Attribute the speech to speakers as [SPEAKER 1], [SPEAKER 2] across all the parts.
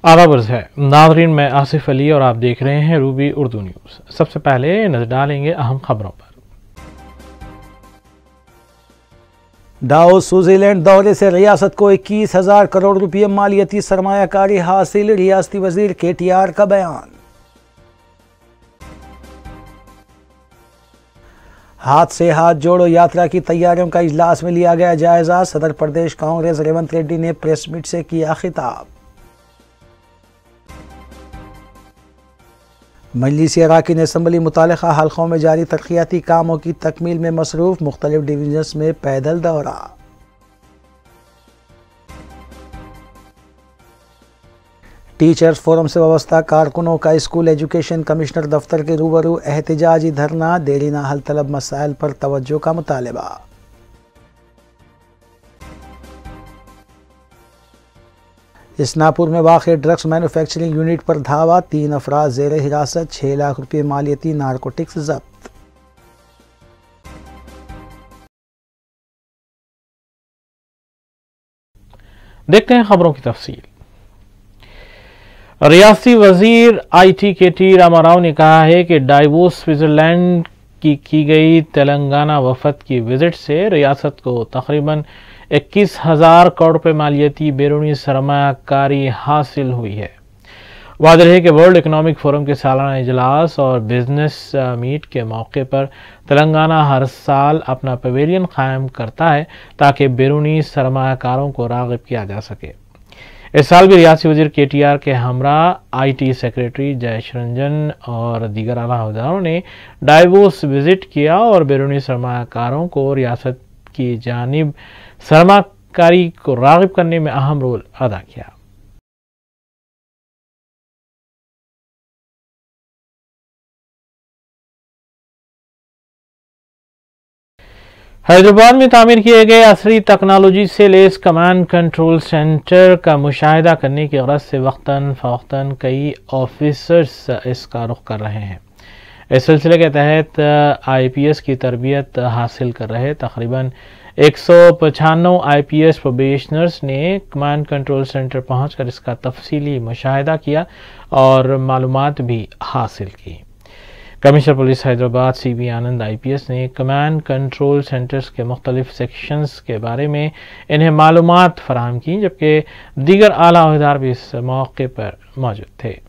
[SPEAKER 1] आदाब है नाज़रीन, मैं आसिफ अली और आप देख रहे हैं रूबी उर्दू न्यूज़। सबसे पहले नजर डालेंगे अहम खबरों पर।
[SPEAKER 2] दाऊद स्विट्जरलैंड दौरे से रियासत को 21,000 करोड़ रुपये मालियती सरमायाकारी हासिल, रियासती वजीर KTR का बयान। हाथ से हाथ जोड़ो यात्रा की तैयारियों का इजलास में लिया गया जायजा, सदर प्रदेश कांग्रेस रेवंत रेड्डी ने प्रेस मीट से किया खिताब। मजलिसी अराकीन असम्बली मुतालिका हल्कों में जारी तरक्याती कामों की तकमील में मसरूफ, मुख्तलिफ डिवीजन्स में पैदल दौरा। टीचर्स फोरम से वाबस्ता कारकुनों का स्कूल एजुकेशन कमिश्नर दफ्तर के रूबरू एहतजाजी धरना, देरीना हल तलब मसाइल पर तवज्जो का मुतालबा। इस्नापुर में वाक़े ड्रग्स मैन्युफैक्चरिंग यूनिट पर धावा, 3 अफराद ज़ेर हिरासत, 6 लाख रुपये मालियती नारकोटिक्स जब्त।
[SPEAKER 1] देखते हैं खबरों की तफसील। रियासती वजीर IT KT रामाराव ने कहा है कि डावोस स्विट्जरलैंड की गई तेलंगाना वफद की विजिट से रियासत को तकरीबन 21,000 करोड़ रुपये मालियती बैरूनी सरमायाकारी हासिल हुई है। वाज़ेह है कि वर्ल्ड इकनॉमिक फोरम के सालाना इजलास और बिजनेस मीट के मौके पर तेलंगाना हर साल अपना पवेलियन कायम करता है ताकि बैरूनी सरमायाकारों को राग़िब किया जा सके। इस साल भी रियासती वजीर KTR के हमरा IT सेक्रेटरी जयेश रंजन और दीगर आला अहदेदारों ने डावोस विजिट किया और बैरूनी सरमायाकारों को रियासत की जानिब सरमायाकारी को राग़िब करने में अहम रोल अदा किया। हैदराबाद में तामीर किए गए असरी तकनोलॉजी से लेस कमांड कंट्रोल सेंटर का मुशाहिदा करने की गरज से वक्तन फ़वक्तन कई ऑफिसर्स इसका रुख कर रहे हैं। इस सिलसिले के तहत IPS की तरबियत हासिल कर रहे तकरीबन 195 IPS प्रोबेशनर्स ने कमांड कंट्रोल सेंटर पहुंचकर इसका तफसीली मुशाहिदा किया और मालूमात भी हासिल की। कमिश्नर पुलिस हैदराबाद CB आनंद IPS ने कमांड कंट्रोल सेंटर्स के मुख्तलिफ सेक्शंस के बारे में इन्हें मालूमात फराहम की, जबकि दीगर आला अहदेदार भी इस मौके पर मौजूद थे।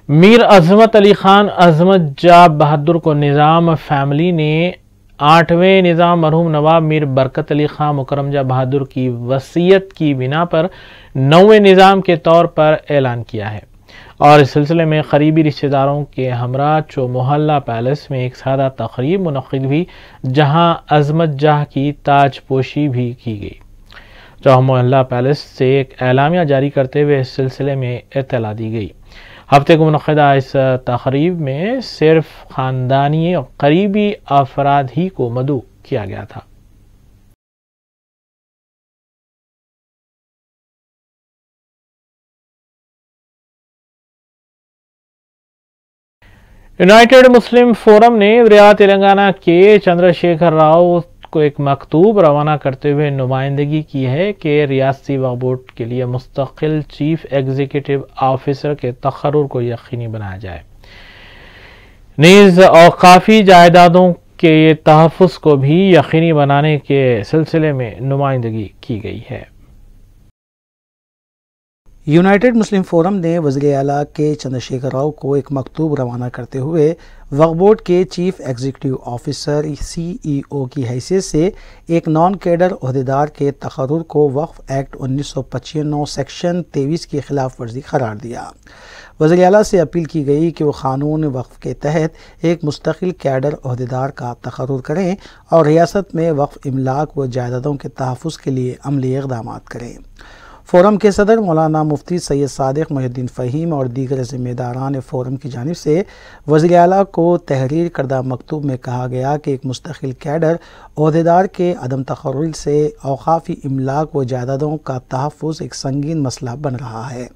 [SPEAKER 1] मीर अजमत अली खान अजमत जा बहादुर को निज़ाम फैमिली ने 8वें निज़ाम मरहूम नवाब मीर बरकत अली खान मुकरम जा बहादुर की वसीयत की बिना पर 9वें निज़ाम के तौर पर ऐलान किया है और इस सिलसिले में करीबी रिश्तेदारों के हमरा चो मोहल्ला पैलेस में एक सादा तकरीब मुनक़िद हुई, जहां अजमत जाह की ताजपोशी भी की गई। चौह मोहल्ला पैलेस से एक एलामिया जारी करते हुए इस सिलसिले में इत्तला दी गई। हफ्ते को मुनक़िदा इस तक़रीब में सिर्फ ख़ानदानी और करीबी अफराद ही को मदऊ किया गया था। यूनाइटेड मुस्लिम फोरम ने वज़ीर तेलंगाना के चंद्रशेखर राव को एक मकतूब रवाना करते हुए नुमाइंदगी की है कि रियासती वक्फ बोर्ड के लिए मुस्तकिल चीफ एग्जीक्यूटिव ऑफिसर के तक़र्रुर को यकीनी बनाया जाए। नीज़ औक़ाफ़ी जायदादों के तहफ़्फ़ुज़ को भी यकीनी बनाने के सिलसिले में नुमाइंदगी की गई है।
[SPEAKER 2] यूनाइटेड मुस्लिम फोरम ने वज़ीर आला के चंद्रशेखर राव को एक मकतूब रवाना करते हुए वक्फ बोर्ड के चीफ एग्जीक्यूटिव ऑफिसर सीईओ की हैसियत से एक नॉन कैडर ओहदेदार के तकर्रुर को वक्फ एक्ट 1995 सेक्शन 23 की खिलाफ वर्जी करार दिया। वज़ीर आला से अपील की गई कि वो क़ानून वक्फ के तहत एक मुस्तकिल कैडर ओहदेदार का तकर्रुर करें और रियासत में वक्फ इमलाक व जायदादों के तहफ़्फ़ुज़ के लिए अमली इक़दाम करें। फोरम के सदर मौलाना मुफ्ती सैयद सादिक मोहिउद्दीन फ़हीम और दीगर ज़िम्मेदारान फ़ोरम की जानिब से वज़ीर आला को तहरीर करदा मकतूब में कहा गया कि एक मुस्तकिल कैडर ओहदेदार के अदम तक़र्रुर से औक़ाफ़ी इमलाक व जायदादों का तहफ़्फ़ुज़ एक संगीन मसला बन रहा है।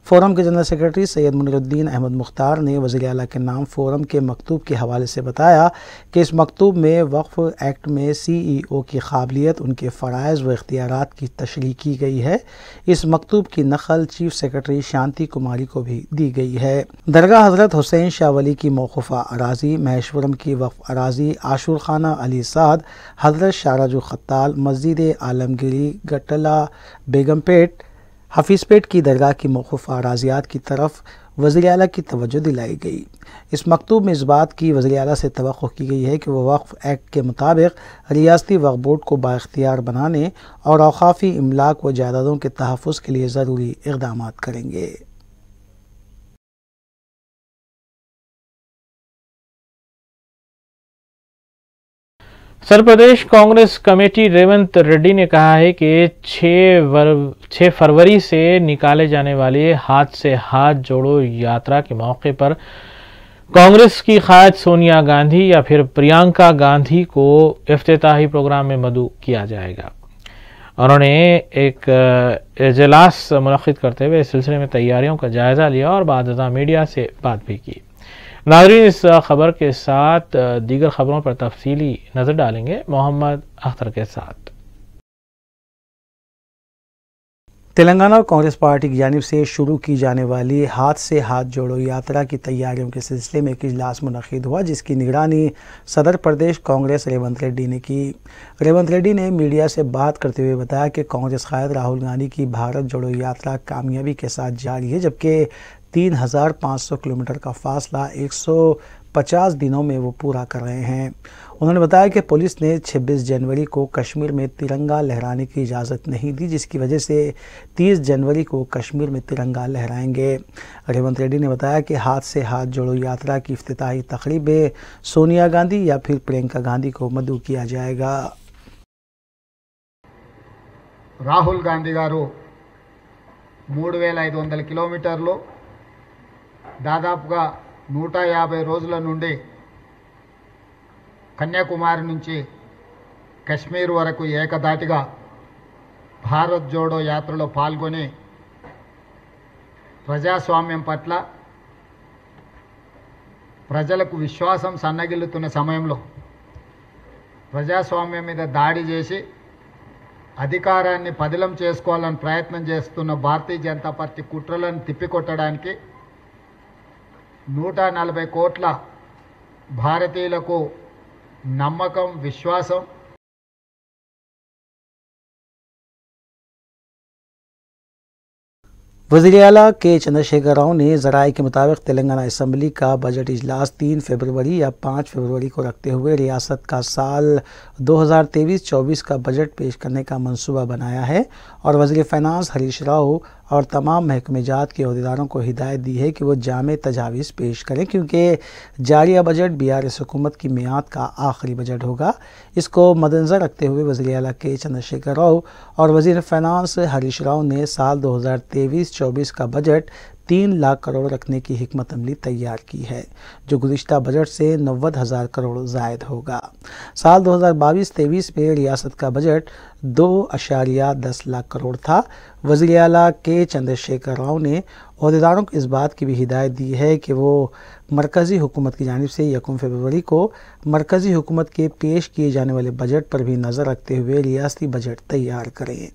[SPEAKER 2] फोरम के जनरल सेक्रेटरी सैयद मुनीरुद्दीन अहमद मुख्तार ने वज़ीर आला के नाम फोरम के मकतूब के हवाले से बताया कि इस मकतूब में वक्फ एक्ट में सीईओ की काबिलियत, उनके फ़राइज़ व इख्तियारात की तशरीह की गई है। इस मकतूब की नकल चीफ सेक्रेटरी शांति कुमारी को भी दी गई है। दरगाह हज़रत हुसैन शाह वली की मौक़ूफ़ा अराज़ी, महेश्वरम की वक्फ अराज़ी, आशूर खाना अली साद, हज़रत शाहराजू खत्ताल, मस्जिद आलमगिरी, गटला बेगमपेट, हफीज़पेट की दरगाह की मौक़ूफ़ा अराज़ियात की तरफ वज़ीर आला की तवज्जो दिलाई गई। इस मकतूब में इस बात की वज़ीर आला से तवक्कुह की गई है कि वह वक्फ एक्ट के मुताबिक रियासती वक्फ बोर्ड को बाइख्तियार बनाने और औक़ाफ़ी इमलाक व जायदादों के तहफ़्फ़ुज़ के लिए ज़रूरी इक़दामात करेंगे।
[SPEAKER 1] उत्तर प्रदेश कांग्रेस कमेटी रेवंत रेड्डी ने कहा है कि 6 फरवरी से निकाले जाने वाले हाथ से हाथ जोड़ो यात्रा के मौके पर कांग्रेस की क़ायद सोनिया गांधी या फिर प्रियंका गांधी को इफ्तिताही प्रोग्राम में मदऊ किया जाएगा। उन्होंने एक इजलास मुनक़्क़िद करते हुए इस सिलसिले में तैयारियों का जायज़ा लिया और बाद मीडिया से बात भी की। नाज़रीन, इस खबर के साथ दीगर खबरों पर तफसीली नज़र डालेंगे मोहम्मद अख्तर के साथ।
[SPEAKER 2] तेलंगाना कांग्रेस पार्टी की जानिब से शुरू की जाने वाली हाथ से हाथ जोड़ो यात्रा की तैयारियों के सिलसिले में एक इजलास मुनक़्क़िद हुआ, जिसकी निगरानी सदर प्रदेश कांग्रेस रेवंत रेड्डी ने की। रेवंत रेड्डी ने मीडिया से बात करते हुए बताया कि कांग्रेस क़ायद राहुल गांधी की भारत जोड़ो यात्रा कामयाबी के साथ जारी है, जबकि 3500 किलोमीटर का फासला 150 दिनों में वो पूरा कर रहे हैं। उन्होंने बताया कि पुलिस ने 26 जनवरी को कश्मीर में तिरंगा लहराने की इजाज़त नहीं दी, जिसकी वजह से 30 जनवरी को कश्मीर में तिरंगा लहराएंगे। रेवंत रेड्डी ने बताया कि हाथ से हाथ जोड़ो यात्रा की इफ्तिताही तकरीब में सोनिया गांधी या फिर प्रियंका गांधी को मदऊ किया जाएगा।
[SPEAKER 3] రాహుల్ గాంధీ గారు 3500 కిలోమీటర్లు దాదాపుగా 150 రోజుల నుండి కన్యాకుమారి నుంచి కశ్మీర్ వరకు ఏకధాటిగా భారత్ జోడో యాత్రలో పాల్గొని ప్రజాస్వామ్యం పట్ల ప్రజలకు విశ్వాసం సన్నగిల్లుతున్న సమయంలో ప్రజాస్వామ్యం మీద దాడి చేసి అధికారాన్ని పదిలం చేసుకోవాలని ప్రయత్నం చేస్తున్న భారతీయ జనతా పార్టీ కుట్రలను తిప్పికొట్టడానికి 140 కోట్ల భారతీయులకు నమ్మకం, విశ్వాసం
[SPEAKER 2] वज़ीर आला के चंद्रशेखर राव ने ज़राए के मुताबिक तेलंगाना असम्बली का बजट इजलास 3 फरवरी या 5 फरवरी को रखते हुए रियासत का साल 2023-24 का बजट पेश करने का मंसूबा बनाया है और वज़ीर फ़ाइनांस हरीश राव और तमाम महकमेजात के अहदेदारों को हिदायत दी है कि वो जामे तजावीज़ पेश करें, क्योंकि जारिया बजट BRS हुकूमत की मियाद का आखिरी बजट होगा। इसको मद्देनज़र रखते हुए वज़ीर आला के चंद्रशेखर राव और वज़ीर फ़ाइनांस हरीश राव ने साल 2023-24 का बजट 3 लाख करोड़ रखने की हिकमत अमली तैयार की है, जो गुज़िश्ता बजट से 90,000 करोड़ ज़ायद होगा। साल 2022-23 में रियासत का बजट 2.10 लाख करोड़ था। वज़ीर आला के चंद्रशेखर राव ने अहदेदारों को इस बात की भी हिदायत दी है कि वो मरकज़ी हुकूमत की जानिब से 1 फरवरी को मरकज़ी हुकूमत के पेश किए जाने वाले बजट पर भी नज़र रखते हुए रियासती बजट तैयार करें।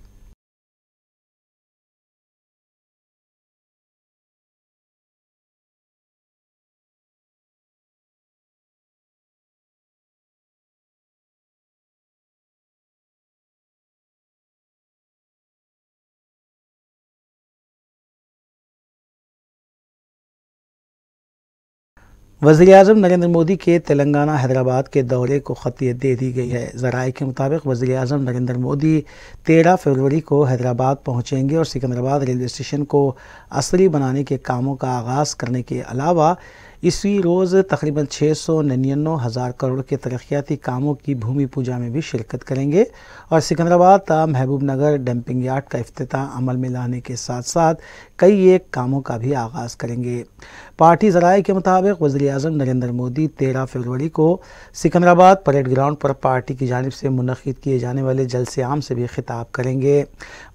[SPEAKER 2] वज़ीर-ए-आज़म नरेंद्र मोदी के तेलंगाना हैदराबाद के दौरे को खतियत दे दी गई है। ज़राए के मुताबिक वज़ीर-ए-आज़म नरेंद्र मोदी 13 फरवरी को हैदराबाद पहुंचेंगे और सिकंदराबाद रेलवे स्टेशन को असरी बनाने के कामों का आगाज़ करने के अलावा इसी रोज़ तकरीबन 699,000 करोड़ के तरक्याती कामों की भूमि पूजा में भी शिरकत करेंगे और सिकंदराबाद ता महबूब नगर डंपिंग यार्ड का इफ्तिताह अमल में लाने के साथ साथ कई एक कामों का भी आगाज़ करेंगे। पार्टी ज़राए के मुताबिक वज़ीर-ए-आज़म नरेंद्र मोदी 13 फरवरी को सिकंदराबाद परेड ग्राउंड पर पार्टी की जानिब से मुनक़्क़िद किए जाने वाले जलसे आम से भी खिताब करेंगे।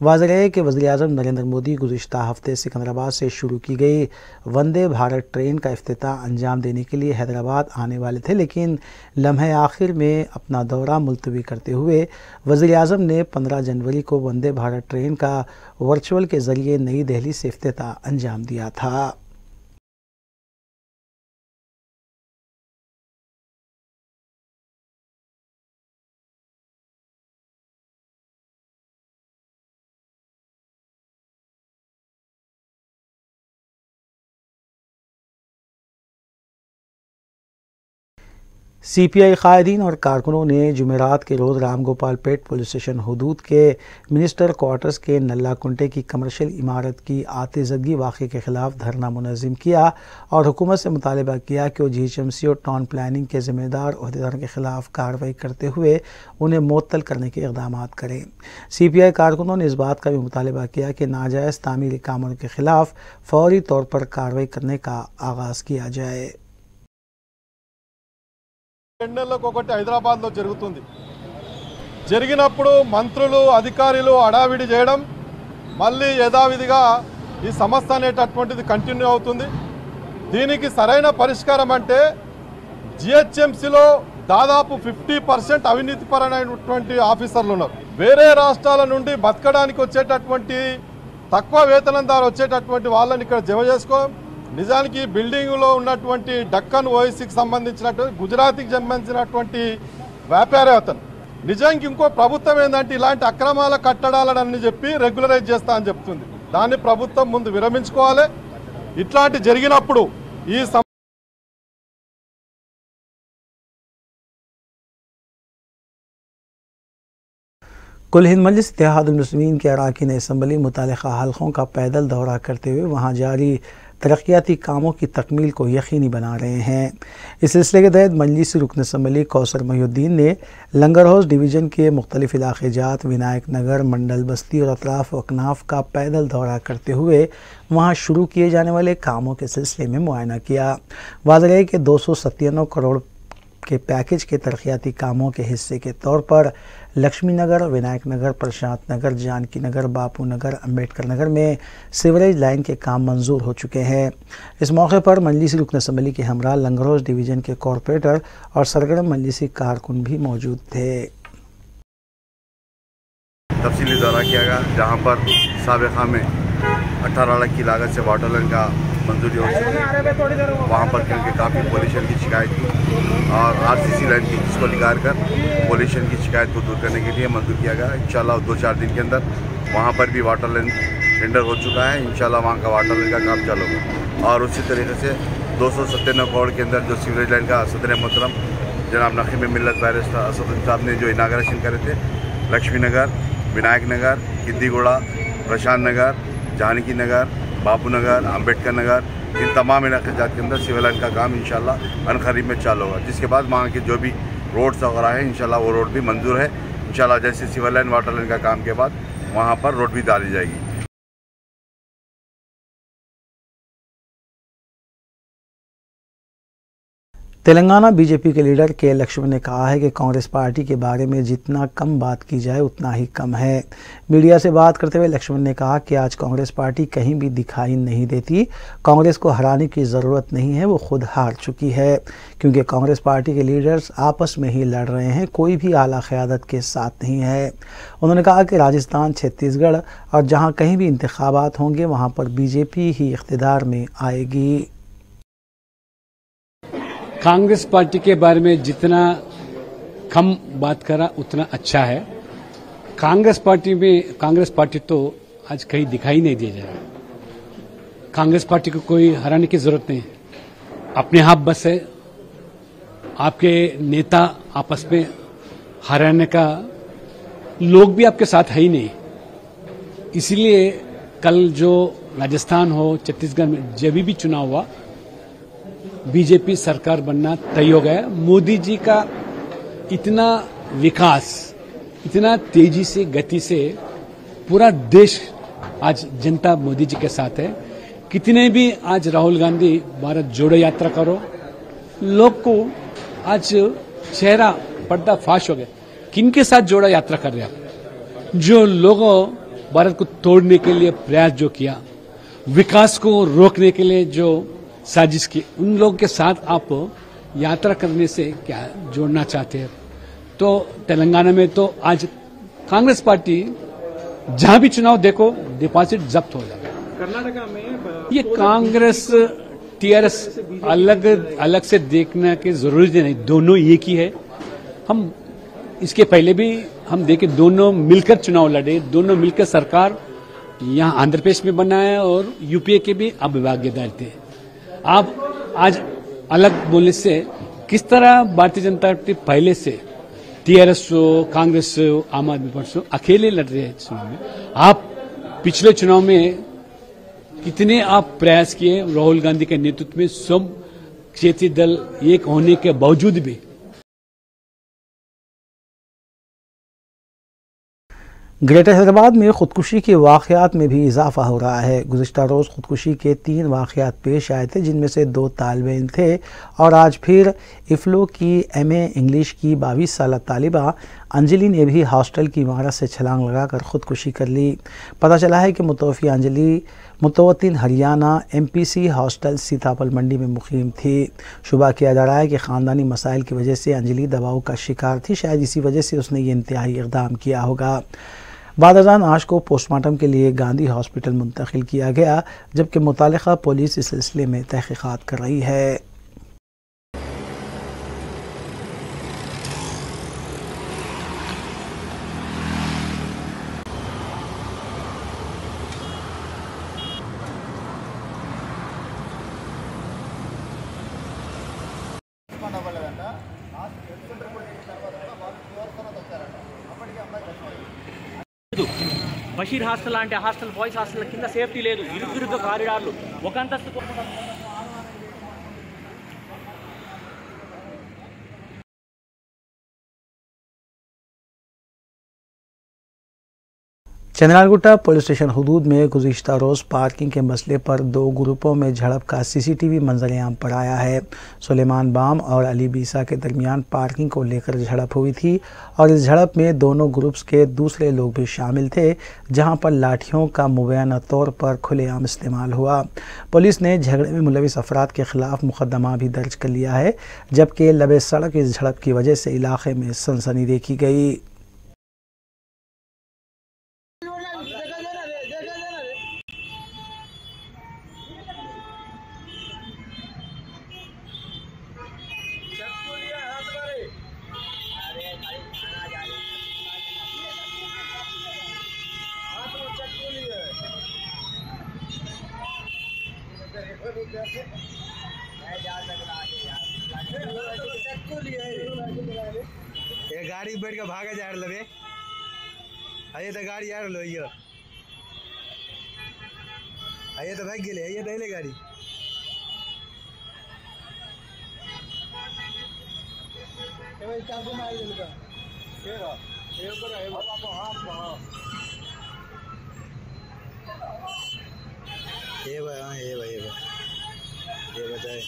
[SPEAKER 2] वाज़ेह है कि वज़ीर-ए-आज़म नरेंद्र मोदी गुज़िश्ता हफ्ते सिकंदराबाद से शुरू की गई वंदे भारत ट्रेन का इफ्तिताह अंजाम देने के लिए हैदराबाद आने वाले थे, लेकिन लम्हे आखिर में अपना दौरा मुलतवी करते हुए वज़ीर-ए-आज़म ने 15 जनवरी को वंदे भारत ट्रेन का वर्चुअल के ज़रिए नई दिल्ली से इफ्तिताह अंजाम दिया था। CPI कायदीन और कारकुनों ने जुमेरात के रोज़ राम गोपाल पेट पुलिस स्टेशन हदूद के मिनिस्टर क्वार्टर्स के नल्ला कुंटे की कमर्शियल इमारत की आतिज़गी वाक़े के ख़िलाफ़ धरना मुनज़्ज़म किया और हुकूमत से मुतालबा किया कि वो GHMC और टाउन प्लानिंग के ज़िम्मेदार अहदेदारों के ख़िलाफ़ कार्रवाई करते हुए उन्हें मुअत्तल करने के इक़दाम करें। CPI कारकुनों ने इस बात का भी मुतालबा किया कि नाजायज़ तामीरी कामों के ख़िलाफ़ फ़ौरी तौर पर कार्रवाई करने का आगाज़ किया जाए।
[SPEAKER 4] రెండేళ్లకొకటి హైదరాబాద్లో జరుగుతుంది. జరిగినప్పుడు మంత్రులు అధికారులు అడావిడి చేయడం, మళ్ళీ యథావిధిగా ఈ సమస్య అనేటటువంటిది కంటిన్యూ అవుతుంది. దీనికి సరైన పరిష్కారం అంటే GHMCలో దాదాపు 50% అవినీతిపరమైనటువంటి ఆఫీసర్లు ఉన్నారు. వేరే రాష్ట్రాల నుండి బతకడానికి వచ్చేటటువంటి తక్కువ వేతనందారు వచ్చేటటువంటి వాళ్ళని ఇక్కడ జమ చేసుకోవడం, నిజానికి బిల్డింగ్లో ఉన్నటువంటి డక్కన్ ఓఎస్సీకి సంబంధించినటువంటి గుజరాత్కి సంబంధించినటువంటి వ్యాపారి అతను నిజానికి ఇంకో ప్రభుత్వం ఏంటంటే ఇలాంటి అక్రమాల కట్టడాలని చెప్పి రెగ్యులరైజ్ చేస్తా అని చెప్తుంది. దాన్ని ప్రభుత్వం ముందు విరమించుకోవాలి. ఇట్లాంటి జరిగినప్పుడు ఈ
[SPEAKER 2] कुल हिंद मजलिस इत्तेहादुल मुस्लिमीन के अरकान असम्बली मुतल्लिक़ा हल्क़ों का पैदल दौरा करते हुए वहाँ जारी तरक्याती कामों की तकमील को यकीनी बना रहे हैं। इस सिलसिले के तहत मजलिस रुकन असम्बली कौसर मोहिउद्दीन ने लंगर हाउस डिवीज़न के मुख्तलिफ इलाक़े जात विनायक नगर मंडल बस्ती और अतराफ़ अकनाफ का पैदल दौरा करते हुए वहाँ शुरू किए जाने वाले कामों के सिलसिले में मुआयना किया। वाज़ेह है कि 297 करोड़ के पैकेज के तरक्याती कामों के हिस्से के तौर पर लक्ष्मी नगर, विनायक नगर, प्रशांत नगर, जानकी नगर, बापू नगर, अम्बेडकर नगर में सीवरेज लाइन के काम मंजूर हो चुके हैं। इस मौके पर मजलिस रुकन असम्बली के हमरा लंगर हाउस डिवीज़न के कॉरपोरेटर और सरगर्म मजलिसी कारकुन भी मौजूद थे।
[SPEAKER 5] तफसीली दौरा किया गया जहाँ पर साबिक़ा में 18 लाख की लागत से वाटर लाइन का मंजूरी हो चुकी है। वहाँ पर क्योंकि काफ़ी पोल्यूशन की शिकायत थी और RCC लाइन की जिसको निकाल कर पोल्यूशन की शिकायत को दूर करने के लिए मंजूर किया गया। इंशाल्लाह 2-4 दिन के अंदर वहाँ पर भी वाटर लाइन टेंडर हो चुका है। इंशाल्लाह वहाँ का वाटर लाइन का काम चालू होगा। और उसी तरीके से 297 करोड़ के अंदर जो सीवरेज लाइन का सदर मोहतरम जनाब नकीम मिल्लत बैरिस्टर असदुद्दीन साहब ने जो इनाग्रेशन करे थे, लक्ष्मी नगर, विनायक नगर, किद्दीगुड़ा, प्रशांत नगर, जानकी नगर, बापू नगर, अम्बेडकर नगर, इन तमाम इलाके जात के अंदर सिविल लाइन का काम इंशाल्लाह अनकरीब में चालू होगा। जिसके बाद वहाँ के जो भी रोड्स वगैरह है इंशाल्लाह वो रोड भी मंजूर है। इंशाल्लाह जैसे सिविल लाइन वाटर लाइन का काम के बाद वहाँ पर रोड भी डाली जाएगी।
[SPEAKER 2] तेलंगाना बीजेपी के लीडर के लक्ष्मण ने कहा है कि कांग्रेस पार्टी के बारे में जितना कम बात की जाए उतना ही कम है। मीडिया से बात करते हुए लक्ष्मण ने कहा कि आज कांग्रेस पार्टी कहीं भी दिखाई नहीं देती। कांग्रेस को हराने की ज़रूरत नहीं है, वो खुद हार चुकी है क्योंकि कांग्रेस पार्टी के लीडर्स आपस में ही लड़ रहे हैं, कोई भी आला क़यादत के साथ नहीं है। उन्होंने कहा कि राजस्थान, छत्तीसगढ़ और जहाँ कहीं भी इंतखाबात होंगे वहाँ पर बीजेपी ही इख्तिदार में आएगी।
[SPEAKER 6] कांग्रेस पार्टी के बारे में जितना कम बात करा उतना अच्छा है। कांग्रेस पार्टी तो आज कहीं दिखाई नहीं दिया जा रहा। कांग्रेस पार्टी को कोई हराने की जरूरत नहीं है। अपने आप बस है, आपके नेता आपस में हराने का लोग भी आपके साथ है ही नहीं। इसलिए कल जो राजस्थान हो, छत्तीसगढ़ में जब भी चुनाव हुआ, बीजेपी सरकार बनना तय हो गया। मोदी जी का इतना विकास, इतना तेजी से गति से पूरा देश आज जनता मोदी जी के साथ है। कितने भी आज राहुल गांधी भारत जोड़ो यात्रा करो, लोग को आज चेहरा पर्दा फाश हो गया। किनके साथ जोड़ा यात्रा कर रहे हैं? जो लोगों भारत को तोड़ने के लिए प्रयास जो किया, विकास को रोकने के लिए जो साजिश की, उन लोगों के साथ आप यात्रा करने से क्या जोड़ना चाहते हैं? तो तेलंगाना में तो आज कांग्रेस पार्टी जहां भी चुनाव देखो डिपॉजिट जब्त हो जाए।
[SPEAKER 7] कर्नाटका में
[SPEAKER 6] ये कांग्रेस टीआरएस अलग से देखने की जरूरत नहीं, दोनों एक ही है। हम इसके पहले भी हम देखे, दोनों मिलकर चुनाव लड़े, दोनों मिलकर सरकार यहाँ आंध्र प्रदेश में बना है और यूपीए के भी अब भागीदार थे। आप आज अलग बोलने से किस तरह भारतीय जनता पार्टी पहले से टीआरएस हो, कांग्रेस हो, आम आदमी पार्टी हो, अकेले लड़ रहे हैं चुनाव में। आप पिछले चुनाव में कितने आप प्रयास किए, राहुल गांधी के नेतृत्व में सब क्षेत्रीय दल एक होने के बावजूद भी।
[SPEAKER 2] ग्रेटर हैदराबाद में खुदकुशी के वाक़यात में भी इजाफा हो रहा है। गुज़िश्ता रोज़ खुदकुशी के 3 वाक़यात पेश आए थे, जिनमें से 2 तालिबे इल्म थे और आज फिर इफ्लो की MA इंग्लिश की 22 साला तालिबा अंजलि ने भी हॉस्टल की इमारत से छलांग लगाकर खुदकुशी कर ली। पता चला है कि मुतवफ़ी अंजलि मुतवत्तिन हरियाणा MPC हॉस्टल सीताफल मंडी में मुकीम थी। शुबा किया जा रहा है कि ख़ानदानी मसाइल की वजह से अंजलि दबाव का शिकार थी, शायद इसी वजह से उसने ये इंतहाई इक़दाम किया होगा। बाद अज़ान आश को पोस्टमार्टम के लिए गांधी हॉस्पिटल मुंतकिल किया गया, जबकि मुतालिका पुलिस इस सिलसिले में तहक़ीक़ात कर रही है।
[SPEAKER 7] బషీర్ హాస్టల్ అంటే హాస్టల్ బాయ్స్ హాస్టల్ కింద సేఫ్టీ లేదు, ఇరుగు కారిడార్లు, ఒక అంతస్తు
[SPEAKER 2] चंद्रालगुट्टा पुलिस स्टेशन हुदूद में गुज़िश्ता रोज़ पार्किंग के मसले पर 2 ग्रुपों में झड़प का CCTV मंजर-ए-आम पर आया है। सुलेमान बाम और अली बीसा के दरमियान पार्किंग को लेकर झड़प हुई थी और इस झड़प में दोनों ग्रुप्स के दूसरे लोग भी शामिल थे, जहां पर लाठियों का मुबैना तौर पर खुलेआम इस्तेमाल हुआ। पुलिस ने झगड़े में मुलविस अफराद के खिलाफ मुकदमा भी दर्ज कर लिया है, जबकि लबे सड़क इस झड़प की वजह से इलाके में सनसनी देखी गई।
[SPEAKER 8] ये गाड़ी बैठ के भागे जा रहे अये तो गाड़ी यार लो ये अये तो भाग गए ये पहले गाड़ी ये भाई ये बताए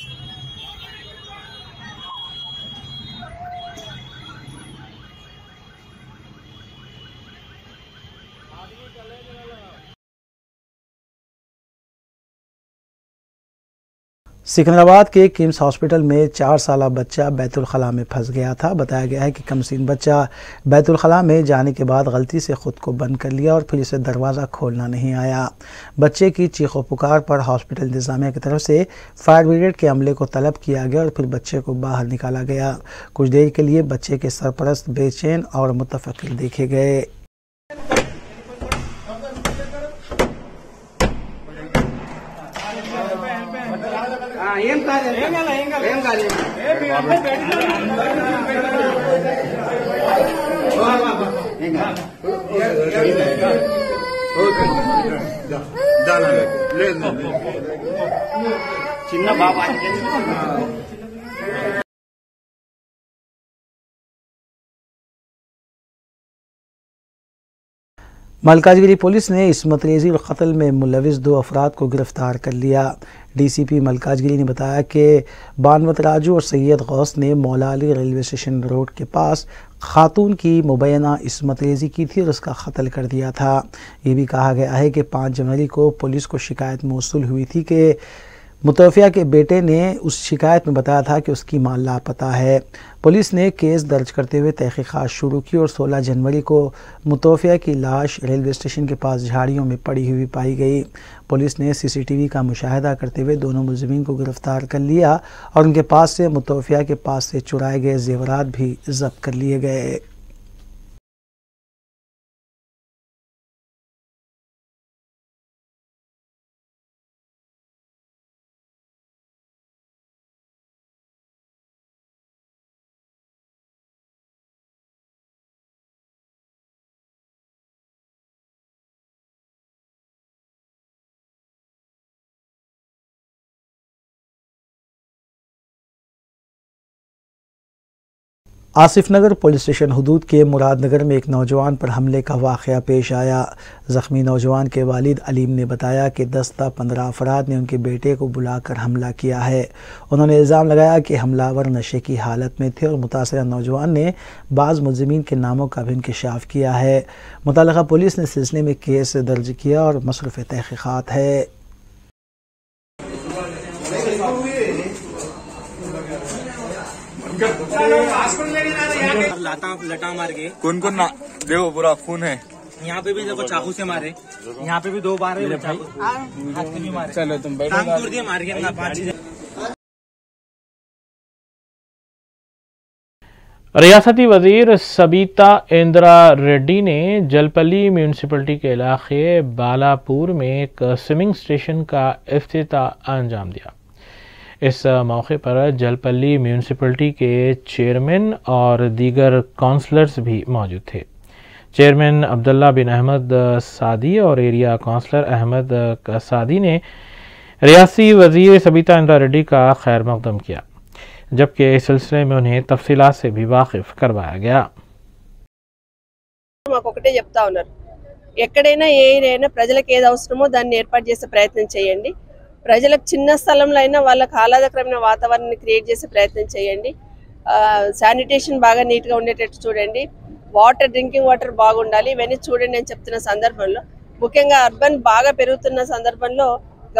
[SPEAKER 2] सिकंदराबाद के किम्स हॉस्पिटल में 4 साला बच्चा बैतुल खला में फंस गया था। बताया गया है कि कमसीन बच्चा बैतुल खला में जाने के बाद गलती से खुद को बंद कर लिया और फिर इसे दरवाज़ा खोलना नहीं आया। बच्चे की चीखों पुकार पर हॉस्पिटल इंतज़ामिया की तरफ से फायर ब्रिगेड के अमले को तलब किया गया और फिर बच्चे को बाहर निकाला गया। कुछ देर के लिए बच्चे के सरपरस्त बेचैन और मुतफक्किर देखे गए।
[SPEAKER 9] చిన్న బాబా
[SPEAKER 2] मलकाजगिरी पुलिस ने इस्मत रेज़ी और कत्ल में मुलविस 2 अफराद को गिरफ़्तार कर लिया। डीसीपी मलकाजगिरी ने बताया कि बानवत राजू और सैयद गौस ने मौला अली रेलवे स्टेशन रोड के पास खातून की मुबैना इस्मत रेज़ी की थी और उसका कत्ल कर दिया था। ये भी कहा गया है कि 5 जनवरी को पुलिस को शिकायत मौसूल हुई थी कि मुतवफ़िया के बेटे ने उस शिकायत में बताया था कि उसकी मां लापता है। पुलिस ने केस दर्ज करते हुए तहकीकात शुरू की और 16 जनवरी को मुतवफ़िया की लाश रेलवे स्टेशन के पास झाड़ियों में पड़ी हुई पाई गई। पुलिस ने सीसीटीवी का मुशाहिदा करते हुए दोनों मुलज़िमीन को गिरफ़्तार कर लिया और उनके पास से मुतवफ़िया के पास से चुराए गए जेवरात भी जब्त कर लिए गए। आसिफ नगर पुलिस स्टेशन हुदूद के मुरादनगर में एक नौजवान पर हमले का वाक़या पेश आया। ज़ख्मी नौजवान के वालिद अलीम ने बताया कि 10-15 अफराद ने उनके बेटे को बुलाकर हमला किया है। उन्होंने इल्ज़ाम लगाया कि हमलावर नशे की हालत में थे और मुतासरा नौजवान ने बाज़ मुलज़िमीन के नामों का भी इंकशाफ किया है। मुतल्लिक़ा पुलिस ने सिलसिले में केस दर्ज किया और मसरूफ़ तहक़ीक़ात है।
[SPEAKER 9] लटा मार के
[SPEAKER 10] कौन ना देखो पूरा खून है।
[SPEAKER 9] यहाँ पे भी देखो चाकू से मारे, यहाँ पे भी 2 बार हाथ से भी मारे। चलो तुम बैठो। मार के ना 5
[SPEAKER 1] रियासती वजीर सबीता इंदिरा रेड्डी ने जलपल्ली म्यूनसिपलिटी के इलाके बालापुर में एक स्विमिंग स्टेशन का इफ्तिताह अंजाम दिया। इस मौके पर जलपल्ली म्यूनसिपलिटी के चेयरमैन और दीगर काउंसलर्स भी मौजूद थे। चेयरमैन अब्दुल्ला बिन अहमद सादी और एरिया काउंसलर अहमद सादी ने रियासी वजीर सबीता इंदिरा रेड्डी का खैर मकदम किया, जबकि इस सिलसिले में उन्हें तफसीलात से भी वाकिफ करवाया गया।
[SPEAKER 11] ఒకటే చెప్తా ఉన్నారు, ఎక్కడైనా ఏ ఏరియానా ప్రజలకు ఏది అవసరమో దాన్ని ఏర్పాటు చేసే ప్రయత్నం చేయండి। ప్రజలకు చిన్న స్థలంలో అయినా వాళ్ళకి ఆహ్లాదకరమైన వాతావరణాన్ని క్రియేట్ చేసే ప్రయత్నం చేయండి। శానిటేషన్ బాగా నీట్గా ఉండేటట్టు చూడండి। వాటర్, డ్రింకింగ్ వాటర్ బాగుండాలి। ఇవన్నీ చూడండి అని చెప్తున్న సందర్భంలో, ముఖ్యంగా అర్బన్ బాగా పెరుగుతున్న సందర్భంలో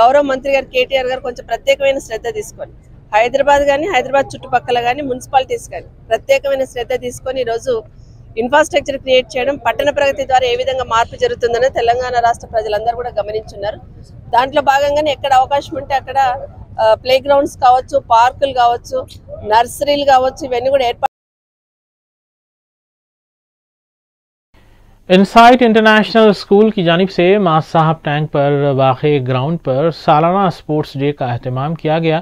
[SPEAKER 11] గౌరవ మంత్రి గారు కేటీఆర్ గారు కొంచెం ప్రత్యేకమైన శ్రద్ధ తీసుకొని హైదరాబాద్ కానీ హైదరాబాద్ చుట్టుపక్కల కానీ మున్సిపాలిటీస్ కానీ ప్రత్యేకమైన శ్రద్ధ తీసుకొని ఈరోజు ఇన్ఫ్రాస్ట్రక్చర్ క్రియేట్ చేయడం, పట్టణ ప్రగతి ద్వారా ఏ విధంగా మార్పు జరుగుతుందని తెలంగాణ రాష్ట్ర ప్రజలందరూ కూడా గమనించున్నారు। దాంట్లో భాగంగానే ఎక్కడ అవకాశం ఉంటే అక్కడ ప్లే గ్రౌండ్స్ కావచ్చు, పార్కులు కావచ్చు, నర్సరీలు కావచ్చు, ఇవన్నీ కూడా ఏర్పాటు।
[SPEAKER 1] इनसाइट इंटरनेशनल स्कूल की जानिब से मां साहब टैंक पर वाक़े ग्राउंड पर सालाना स्पोर्ट्स डे का अहतमाम किया गया,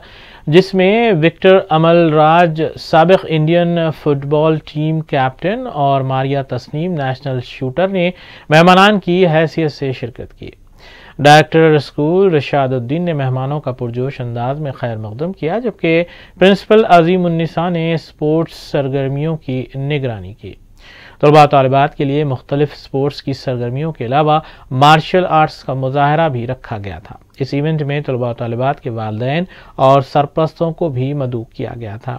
[SPEAKER 1] जिसमें विक्टर अमल राज साबिक इंडियन फुटबॉल टीम कैप्टन और मारिया तस्नीम नेशनल शूटर ने मेहमानान की हैसियत से शिरकत की। डायरेक्टर स्कूल रशादुद्दीन ने मेहमानों का पुरजोश अंदाज में खैर मकदम किया, जबकि प्रिंसिपल अजीमुन्निसा ने स्पोर्ट्स सरगर्मियों की निगरानी की। तलबा तालिबात के लिए मुख्तलिफ स्पोर्ट्स की सरगर्मियों के अलावा मार्शल आर्ट्स का मुजाहरा भी रखा गया था। इस इवेंट में तलबा तालिबात के वालिदैन और सरपरस्तों को भी मदऊ किया गया था।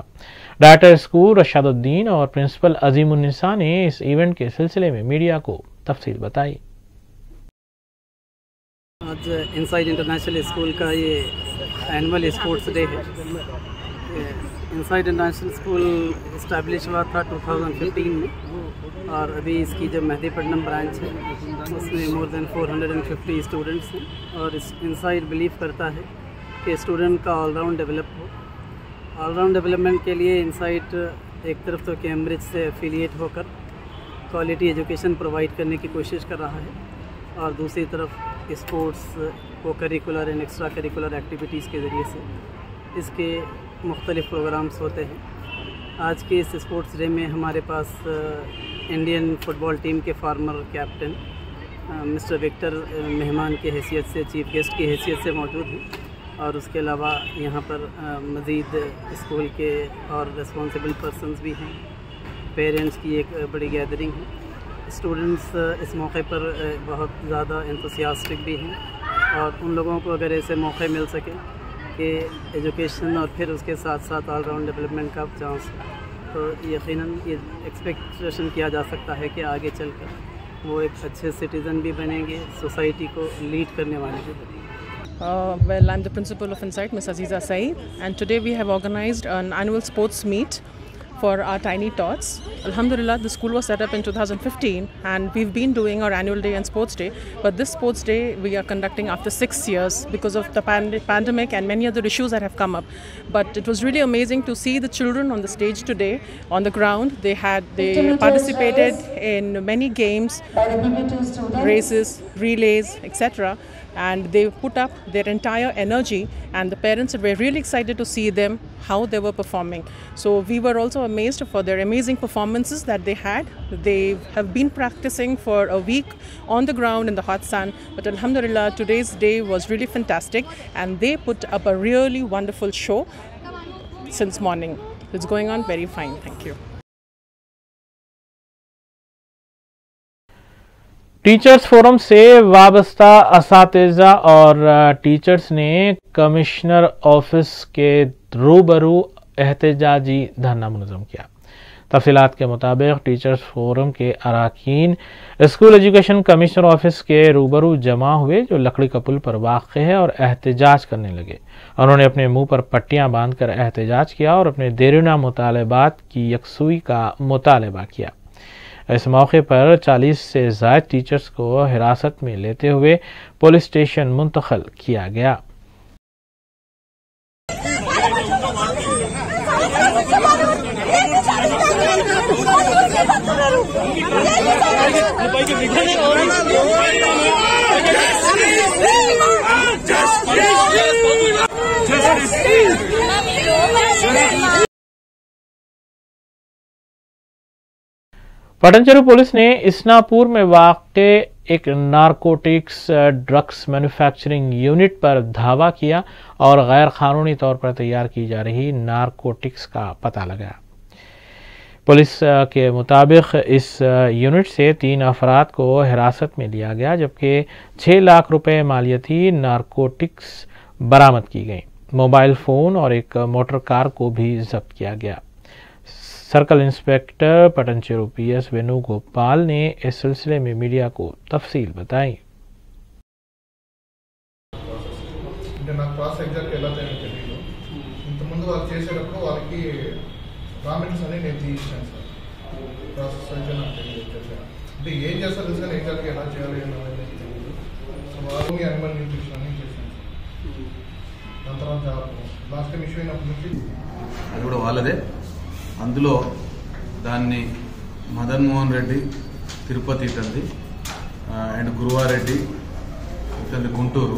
[SPEAKER 1] डायरेक्टर स्कूल रशादुद्दीन और प्रिंसिपल अजीमुन्निसा ने इस इवेंट के सिलसिले में मीडिया को तफसील बताई।
[SPEAKER 12] आज इनसाइट इंटरनेशनल स्कूल का ये एनुअल स्पोर्ट्स डे है। इनसाइट इंटरनेशनल स्कूल इस्टेब्लिश हुआ था 2015 में और अभी इसकी जो मेहदीपट्टनम ब्रांच है उसमें मोर देन 450 स्टूडेंट्स हैं और इस इनसाइट बिलीव करता है कि स्टूडेंट का ऑलराउंड डेवलप हो। ऑलराउंड डेवलपमेंट के लिए इनसाइट एक तरफ तो कैम्ब्रिज से एफिलिएट होकर क्वालिटी एजुकेशन प्रोवाइड करने की कोशिश कर रहा है और दूसरी तरफ स्पोर्ट्स को curricular and extra curricular activities के ज़रिए से इसके मुख्तलिफ़ प्रोग्राम्स होते हैं। आज के इस स्पोर्ट्स डे में हमारे पास इंडियन फ़ुटबॉल टीम के फार्मर कैप्टन मिस्टर विक्टर मेहमान की हैसियत से, चीफ गेस्ट की हैसियत से मौजूद हैं और उसके अलावा यहाँ पर मज़ीद स्कूल के और रिस्पॉन्सिबल पर्सनस भी हैं। पेरेंट्स की एक बड़ी गैदरिंग है। स्टूडेंट्स इस मौके पर बहुत ज़्यादा एंथुसियास्टिक भी हैं और उन लोगों को अगर ऐसे मौके मिल सके कि एजुकेशन और फिर उसके साथ साथ ऑलराउंड डेवलपमेंट का चांस, तो यकीनन ये एक्सपेक्टेशन किया जा सकता है कि आगे चलकर वो एक अच्छे सिटीज़न भी बनेंगे, सोसाइटी को लीड करने वाले भी बनेंगे।
[SPEAKER 13] Well, I'm the principal of Insight, Ms. Aziza Saeed, and today we have organized an annual sports meet for our tiny tots. Alhamdulillah, the school was set up in 2015 and we've been doing our annual day and sports day, but this sports day we are conducting after 6 years because of the pandemic and many other issues that have come up. But it was really amazing to see the children on the stage today on the ground. They participated in many games, races, relays, etc. and they put up their entire energy, and the parents were really excited to see them, how they were performing. So we were also amazed for their amazing performances that they had. They have been practicing for a week on the ground in the hot sun, but alhamdulillah today's day was really fantastic and they put up a really wonderful show since morning. It's going on very fine. Thank you.
[SPEAKER 1] Teachers forum से वाबस्ता असातिज़ा और teachers ने commissioner office के रूबरू एहतजाजी धरना मुनज़्ज़म किया। तफसीलात के मुताबिक टीचर्स फोरम के अरकान स्कूल एजुकेशन कमिश्नर ऑफिस के रूबरू जमा हुए, जो लकड़ी का पुल पर वाक़ है, और एहतजाज करने लगे। उन्होंने अपने मुंह पर पट्टियां बांधकर एहतजाज किया और अपने देरीना मुतालबात की यकसुई का मुतालबा किया। इस मौके पर 40 से ज़ायद टीचर्स को हिरासत में लेते हुए पुलिस स्टेशन मुंतकिल किया गया। पटनचेरू पुलिस ने इस्नापुर में वाक़े एक नारकोटिक्स ड्रग्स मैन्युफैक्चरिंग यूनिट पर धावा किया और गैर कानूनी तौर पर तैयार की जा रही नारकोटिक्स का पता लगाया। पुलिस के मुताबिक इस यूनिट से 3 अफराद को हिरासत में लिया गया, जबकि 6 लाख रुपए मालियती नारकोटिक्स बरामद की गई। मोबाइल फ़ोन और एक मोटर कार को भी जब्त किया गया। Circle inspector Patancheru PS Venugopal ने इस सिलसिले में मीडिया को तफसील बताई।
[SPEAKER 14] అది కూడా వాళ్ళదే. అందులో దాన్ని మదన్ మోహన్ రెడ్డి తిరుపతి ఇతంది అండ్ గురువారెడ్డి ఇతంది గుంటూరు,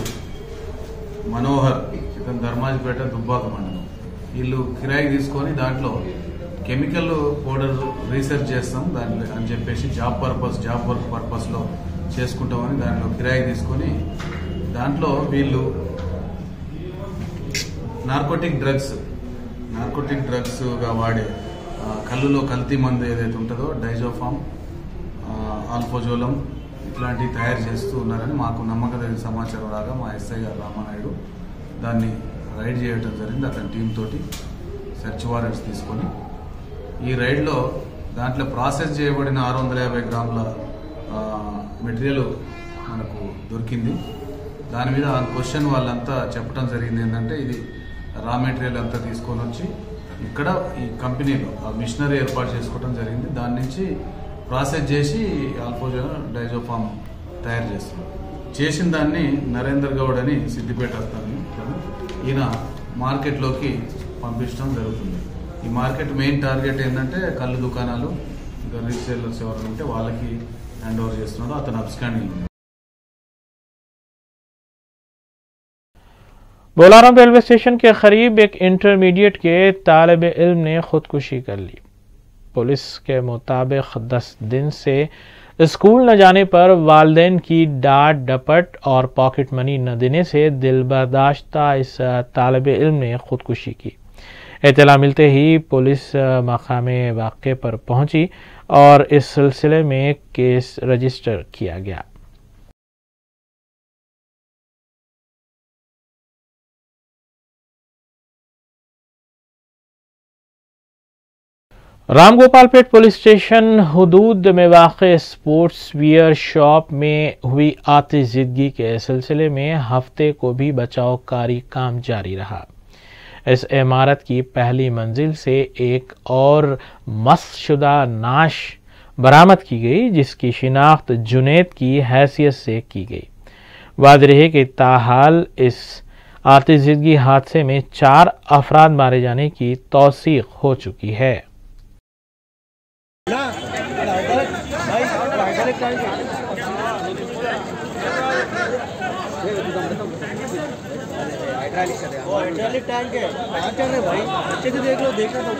[SPEAKER 14] మనోహర్ ఇతను ధర్మాజిపేట దుబ్బాక మండలం, వీళ్ళు కిరాయి తీసుకొని దాంట్లో కెమికల్ పౌడర్ రీసెర్చ్ చేస్తాం దాంట్లో అని చెప్పేసి జాబ్ వర్క్ పర్పస్లో చేసుకుంటామని దాంట్లో కిరాయి తీసుకొని దాంట్లో వీళ్ళు నార్కోటిక్ డ్రగ్స్గా వాడే కళ్ళులో కల్తీ మందు ఏదైతే ఉంటుందో డైజోఫామ్, ఆల్ఫోజోలం ఇట్లాంటివి తయారు చేస్తూ ఉన్నారని మాకు నమ్మకం సమాచారం రాగా మా SI గారు రామానాయుడు దాన్ని రైడ్ చేయడం జరిగింది. అతని టీం తోటి సెర్చ్ వారెంట్స్ తీసుకొని ఈ రైడ్లో దాంట్లో ప్రాసెస్ చేయబడిన 650 గ్రాముల మెటీరియల్ మనకు దొరికింది. దాని మీద క్వశ్చన్ వాళ్ళంతా చెప్పడం జరిగింది ఏంటంటే ఇది రా మెటీరియల్ అంతా తీసుకొని వచ్చి ఇక్కడ ఈ కంపెనీలో మిషనరీ ఏర్పాటు చేసుకోవడం జరిగింది. దాని నుంచి ప్రాసెస్ చేసి ఆల్ఫోజోల్ డైజోఫామ్ తయారు చేస్తున్నాం. చేసిన దాన్ని నరేందర్ గౌడ్ అని సిద్దిపేట వస్తాను, ఈయన మార్కెట్లోకి పంపించడం జరుగుతుంది. ఈ మార్కెట్ మెయిన్ టార్గెట్ ఏంటంటే కళ్ళు దుకాణాలు, ఇంకా రీసేలర్స్ ఎవరైనా ఉంటే వాళ్ళకి హ్యాండ్ ఓవర్ చేస్తున్నాడు. అతను అబ్స్కాండింగ్
[SPEAKER 1] बोलाराम रेलवे स्टेशन के करीब एक इंटरमीडिएट के तालिब इल्म ने खुदकुशी कर ली। पुलिस के मुताबिक 10 दिन से स्कूल न जाने पर वालिदैन की डांट डपट और पॉकेट मनी न देने से दिल बर्दाश्ता इस तालिब इल्म ने खुदकुशी की। इत्तला मिलते ही पुलिस मकामे वाक़े पर पहुंची और इस सिलसिले में केस रजिस्टर किया गया। रामगोपालपेट पुलिस स्टेशन हुदूद में वाक़े स्पोर्ट्स वियर शॉप में हुई आतिशजिदगी के सिलसिले में हफ्ते को भी बचावकारी काम जारी रहा। इस इमारत की पहली मंजिल से एक और मस्शुदा नाश बरामद की गई, जिसकी शिनाख्त जुनैद की हैसियत से की गई। वाज़ेह है कि ताहाल इस आतिशजिदगी हादसे में 4 अफराद मारे जाने की तौसीक हो चुकी है।
[SPEAKER 15] हाइड्रोलिक टैंक है, कहाँ चल रहे भाई, अच्छे से देख लो, देखना तो।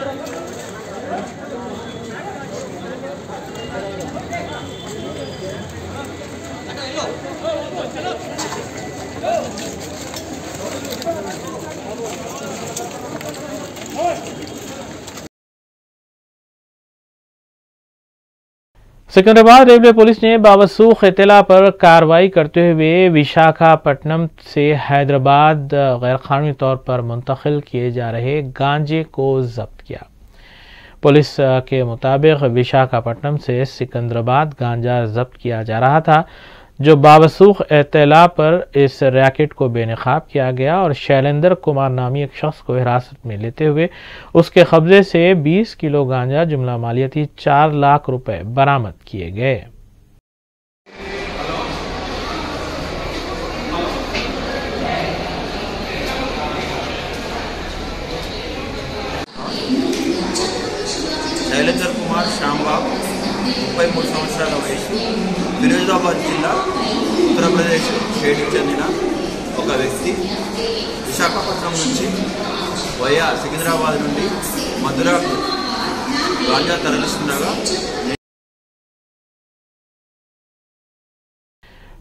[SPEAKER 1] सिकंदराबाद रेलवे पुलिस ने बावसूख इत्तला पर कार्रवाई करते हुए विशाखापट्टनम से हैदराबाद गैरकानूनी तौर पर मुंतकिल किए जा रहे गांजे को जब्त किया। पुलिस के मुताबिक विशाखापट्टनम से सिकंदराबाद गांजा जब्त किया जा रहा था, जो बावसूख इत्तला पर इस रैकेट को बेनकाब किया गया और शैलेंद्र कुमार नामी एक शख्स को हिरासत में लेते हुए उसके कब्जे से 20 किलो गांजा जुमला मालियती 4 लाख रुपए बरामद किए गए।
[SPEAKER 16] शैलेंद्र कुमार श्यामबाब 33 సంవత్సరాల వయసు, ఫిరోజాబాద్ జిల్లా ఉత్తరప్రదేశ్ స్టేట్కి చెందిన ఒక వ్యక్తి విశాఖపట్నం నుంచి వయా సికింద్రాబాద్ నుండి మధురకు గాంజా తరలిస్తుండగా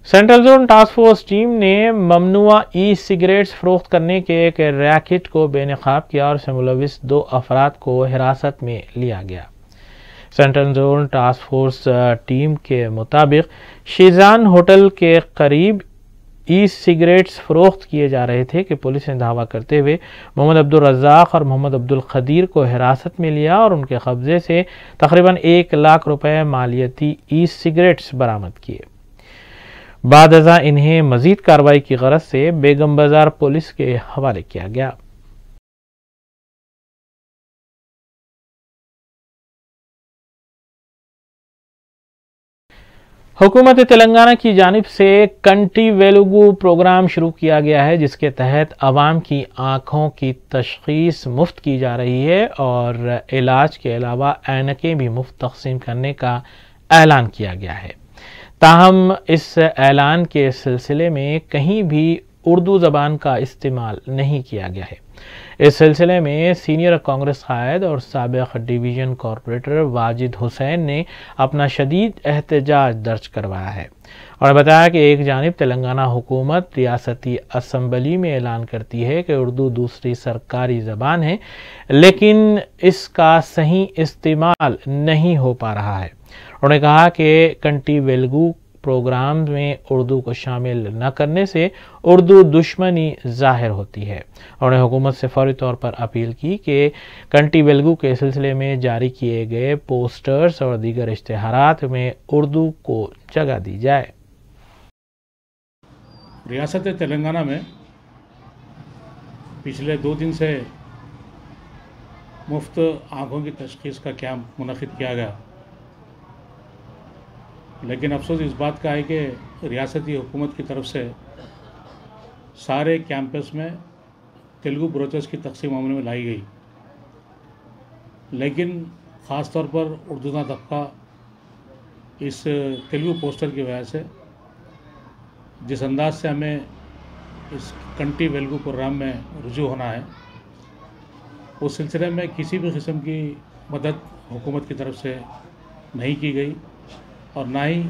[SPEAKER 1] central zone task force team ने ममनुआ ई सिगरेट्स फरोख्त करने के एक रैकेट को बेनकाब किया और इसमें मुलविस 2 अफराद को हिरासत में लिया गया। Central zone task force team के मुताबिक शीजान होटल के करीब ई सिगरेट्स फरोख्त किए जा रहे थे कि पुलिस ने दावा करते हुए मोहम्मद अब्दुल रज़ाक और मोहम्मद अब्दुल खदीर को हिरासत में लिया और उनके कब्जे से तकरीबन 1 लाख रुपए मालियती ई सिगरेट्स बरामद किए। बाद अज़ा इन्हें मजीद कार्रवाई की गरज से बेगम बाजार पुलिस के हवाले किया गया। हुकूमत तेलंगाना की जानिब से कंटी वेलुगु प्रोग्राम शुरू किया गया है, जिसके तहत आवाम की आँखों की तशखीस मुफ्त की जा रही है और इलाज के अलावा ऐनकें भी मुफ्त तकसीम करने का ऐलान किया गया है। ताहम इस ऐलान के सिलसिले में कहीं भी उर्दू ज़बान का इस्तेमाल नहीं किया गया है। इस सिलसिले में सीनियर कांग्रेस कायद और साबिक़ डिवीज़न कॉरपोरेटर वाजिद हुसैन ने अपना शदीद एहतजाज दर्ज करवाया है और बताया कि एक जानिब तेलंगाना हुकूमत रियासती असम्बली में ऐलान करती है कि उर्दू दूसरी सरकारी ज़बान है, लेकिन इसका सही इस्तेमाल नहीं हो पा रहा है। उन्होंने कहा कि कंटी वेलुगु प्रोग्राम में उर्दू को शामिल न करने से उर्दू दुश्मनी जाहिर होती है। उन्होंने हुकूमत से फौरी तौर पर अपील की कि कंटी वेलुगु के सिलसिले में जारी किए गए पोस्टर्स और दीगर इश्तिहारात में उर्दू को जगह दी जाए।
[SPEAKER 17] रियासत तेलंगाना में पिछले 2 दिन से मुफ्त आँखों की तशखीस का कैंप मुनक़िद किया गया, लेकिन अफसोस इस बात का है कि रियासती हुकूमत की तरफ से सारे कैंपस में तेलुगु ब्रोचर्स की तकसीम अमल में लाई गई, लेकिन ख़ास तौर पर उर्दूदा तबका इस तेलुगु पोस्टर की वजह से जिस अंदाज से हमें इस कंटी वेलगू प्रोग्राम में रुजू होना है, उस सिलसिले में किसी भी किस्म की मदद हुकूमत की तरफ से नहीं की गई और ना ही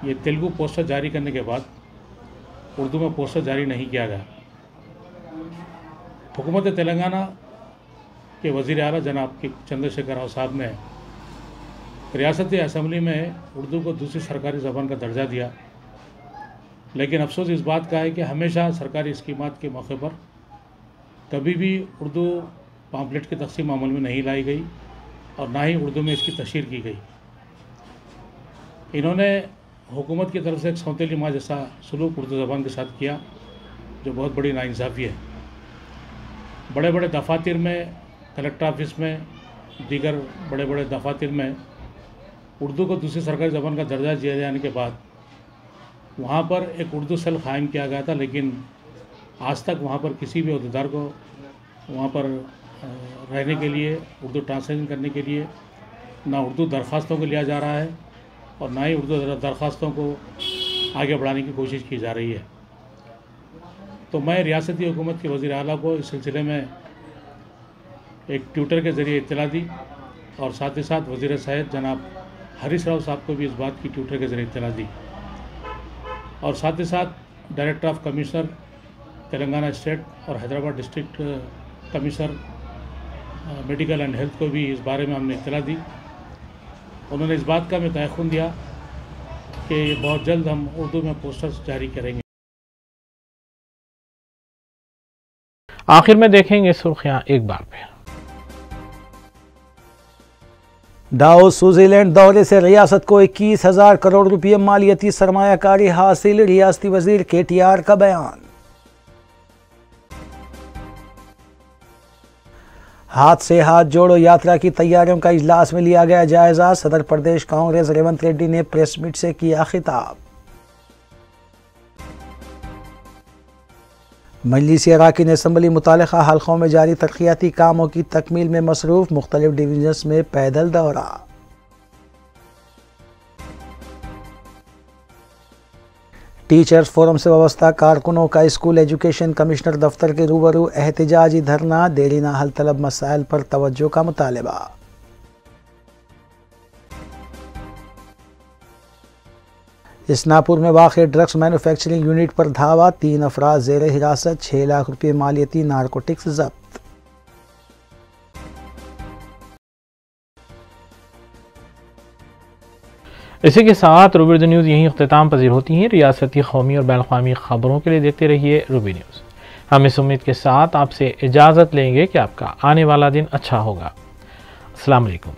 [SPEAKER 17] ये तेलुगु पोस्टर जारी करने के बाद उर्दू में पोस्टर जारी नहीं किया गया। हुकूमत तेलंगाना के वज़ीर आला जनाब चंद्रशेखर राव साहब ने रियासती असम्बली में उर्दू को दूसरी सरकारी ज़बान का दर्जा दिया, लेकिन अफसोस इस बात का है कि हमेशा सरकारी स्कीमात के मौके पर कभी भी उर्दू पम्फलेट की तक़सीम अमल में नहीं लाई गई और ना ही उर्दू में इसकी तशहीर की गई। इन्होंने हुकूमत की तरफ से एक सौतेली माँ जैसा सलूक उर्दू ज़बान के साथ किया, जो बहुत बड़ी नाइंसाफ़ी है। बड़े बड़े दफातर में, कलेक्टर ऑफिस में, दीगर बड़े बड़े दफातर में उर्दू को दूसरी सरकारी ज़बान का दर्जा दिए जाने के बाद वहाँ पर एक उर्दू सेल कायम किया गया था, लेकिन आज तक वहाँ पर किसी भी अहदेदार को वहाँ पर रहने के लिए, उर्दू ट्रांसलेशन करने के लिए ना उर्दू दरख्वास्तों को लिया जा रहा है और ना ही उर्दू दरख्वास्तों को आगे बढ़ाने की कोशिश की जा रही है। तो मैं रियासती हुकूमत के वज़ीर आला को इस सिलसिले में एक ट्विटर के ज़रिए इत्तला दी और साथ ही साथ वज़ीर सेहत जनाब हरीश राव साहब को भी इस बात की ट्विटर के ज़रिए इत्तला दी और साथ ही साथ director of commissioner Telangana state और Hyderabad district commissioner medical and health को भी इस बारे में हमने इत्तला दी। उन्होंने इस बात का हमें तयक़ुन दिया कि बहुत जल्द हम उर्दू में पोस्टर्स जारी करेंगे।
[SPEAKER 1] आखिर में देखेंगे सुर्खियां एक बार फिर।
[SPEAKER 2] दाऊद स्विट्जरलैंड दौरे से रियासत को 21,000 करोड़ रुपये मालियती सरमायाकारी हासिल, रियासती वजीर KTR का बयान। हाथ से हाथ जोड़ो यात्रा की तैयारियों का इजलास में लिया गया जायजा, सदर प्रदेश कांग्रेस रेवंत रेड्डी ने प्रेस मीट से किया खिताब। मजलिस अराकीन असम्बली मुतालिका हल्कों में जारी तरक्याती कामों की तकमील में मसरूफ, मुख्तलिफ डिवीजन्स में पैदल दौरा। टीचर्स फोरम से वाबस्ता कारकुनों का स्कूल एजुकेशन कमिश्नर दफ्तर के रूबरू एहतजाजी धरना, देरीना हल तलब मसाइल पर तवज्जो का मुतालबा। इस्नापुर में वाक़ ड्रग्स मैन्युफैक्चरिंग यूनिट पर धावा, 3 अफराद ज़ेर हिरासत, 6 लाख रुपये मालियती नारकोटिक्स जब्त।
[SPEAKER 1] इसी के साथ रूबी न्यूज़ यहीं अख्तिताम पजीर होती हैं। रियासती, कौमी और बैनुल-अक़वामी खबरों के लिए देखते रहिए रूबी न्यूज़। हम इस उम्मीद के साथ आपसे इजाज़त लेंगे कि आपका आने वाला दिन अच्छा होगा। अस्सलाम वालेकुम।